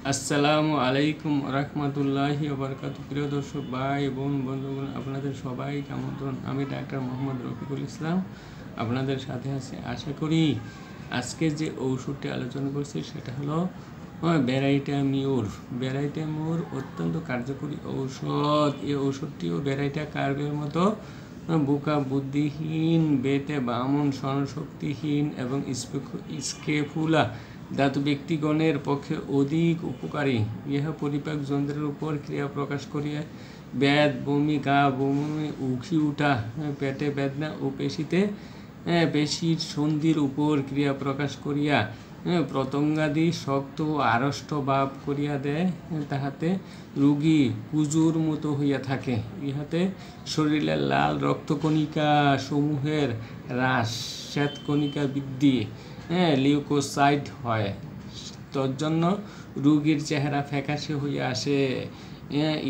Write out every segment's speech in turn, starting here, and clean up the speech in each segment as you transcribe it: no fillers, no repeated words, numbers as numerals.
আসসালামু আলাইকুম রহমতুল্লাহি ওবরকাতুহু। প্রিয় দর্শক ভাই বোন বন্ধুগণ, আপনাদের সবাইকে আমন্ত্রণ। আমি ডাক্তার মোহাম্মদ রফিকুল ইসলাম আপনাদের সাথে আছি। আশা করি আজকে যে ঔষধটি আলোচনা করছি সেটা হলো ব্যারাইটামিউর। ব্যারাইটামিউর অত্যন্ত কার্যকরী ঔষধ। এই ঔষধটিও ব্যারাইটা কার্ভের মতো বোকা বুদ্ধিহীন, বেতে বামন, স্মরণশক্তিহীন এবং স্কেফুলা ধাতু ব্যক্তিগণের পক্ষে অধিক উপকারী। ইহা পরিপাক যন্ত্রের উপর ক্রিয়া প্রকাশ করিয়া ব্যাধ, বমি, গা বমি, উঠি উঠা, পেটে বেদনা ও পেশির সন্ধির উপর ক্রিয়া প্রকাশ করিয়া প্রত্যঙ্গাদি শক্ত ও আড়ষ্ট ভাব করিয়া দেয়। তাহাতে রোগী কুজুর মতো হইয়া থাকে। ইহাতে শরীরের লাল রক্তকণিকা সমূহের হ্রাস, শ্বেতকণিকা বৃদ্ধি, লিউকোসাইট হয়। তজ্জন্য রোগীর চেহারা ফ্যাকাশে হইয়া আসে।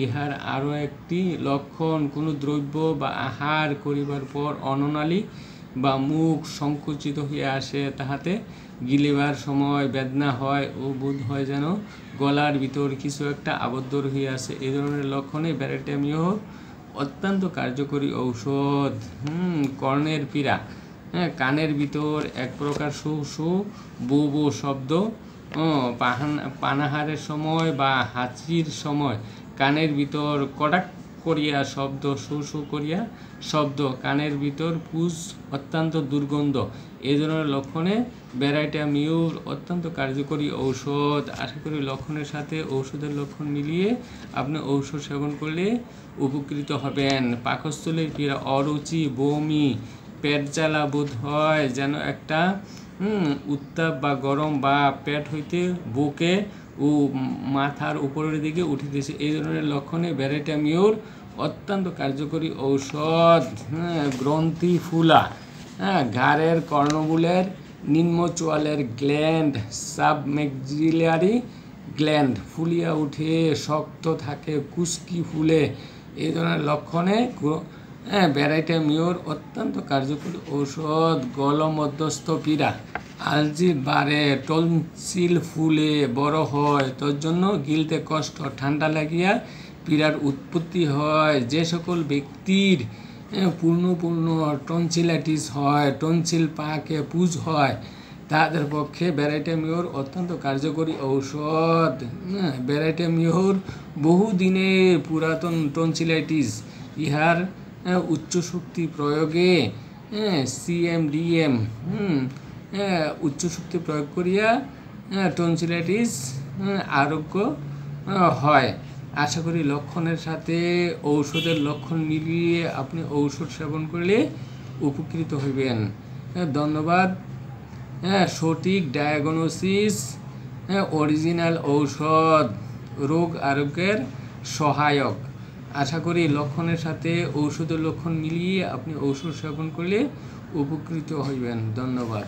ইহার আরও একটি লক্ষণ, কোনো দ্রব্য বা আহার করিবার পর অন্ননালী বা মুখ সংকুচিত হইয়া আসে। তাহাতে গিলিবার সময় বেদনা হয় ও বোধ হয় যেন গলার ভিতর কিছু একটা আবদ্ধ হইয়া আছে। এই ধরনের লক্ষণে ব্যারাইটামিউর অত্যন্ত কার্যকরী ঔষধ। কর্ণের পীড়া, কানের ভিতর এক প্রকার সু সু বো বো শব্দ, পানাহারের সময় বা হাঁচির সময় কানের ভিতর কটাক করিয়া শব্দ, সু সু করিয়া শব্দ, কানের ভিতর পুজ, অত্যন্ত দুর্গন্ধ, এই ধরনের লক্ষণে ব্যারাইটামিউর অত্যন্ত কার্যকরী ঔষধ। আশা করি লক্ষণের সাথে ঔষধের লক্ষণ মিলিয়ে আপনি ঔষধ সেবন করলে উপকৃত হবেন। পাকস্থলীর পীড়া, অরুচি, বমি, পেট জ্বালা বোধ হয় যেন একটা উত্তাপ বা গরম বা পেট হইতে বুকে ও মাথার উপরের দিকে উঠিতেছে, এই ধরনের লক্ষণে ব্যারাইটামিউর অত্যন্ত কার্যকরী ঔষধ। গ্রন্থি ফুলা, ঘাড়ের কর্ণমূলের নিম্ন চোয়ালের গ্ল্যান্ড, সাবমেক্সিলারি গ্ল্যান্ড ফুলিয়া উঠে শক্ত থাকে, কুস্কি ফুলে, এই ধরনের লক্ষণে ব্যারাইটামিউর অত্যন্ত কার্যকরী ঔষধ। গলমধ্যস্থ পীড়া, আলজি বাড়ে, টনসিল ফুলে বড় হয়, তোর জন্য গিলতে কষ্ট, ঠান্ডা লাগিয়া পীড়ার উৎপত্তি হয়। যে সকল ব্যক্তির পূর্ণ টনসিলাইটিস হয়, টনসিল পাকে পুজ হয়, তাদের পক্ষে ব্যারাইটামিউর অত্যন্ত কার্যকরী ঔষধ। ব্যারাইটামিউর বহুদিনের পুরাতন টনসিলাইটিস, ইহার উচ্চ শক্তি প্রয়োগে সিএমডিএম উচ্চ শক্তি প্রয়োগ করিয়া টনসিলাইটিস আরোগ্য হয়। আশা করি লক্ষণের সাথে ঔষধের লক্ষণ মিলিয়ে আপনি ঔষধ সেবন করলে উপকৃত হইবেন। ধন্যবাদ। সঠিক ডায়াগনোসিস, অরিজিনাল ঔষধ রোগ আরোগ্যের সহায়ক। আশা করি লক্ষণের সাথে ঔষধের লক্ষণ মিলিয়ে আপনি ঔষধ সেবন করলে উপকৃত হইবেন। ধন্যবাদ।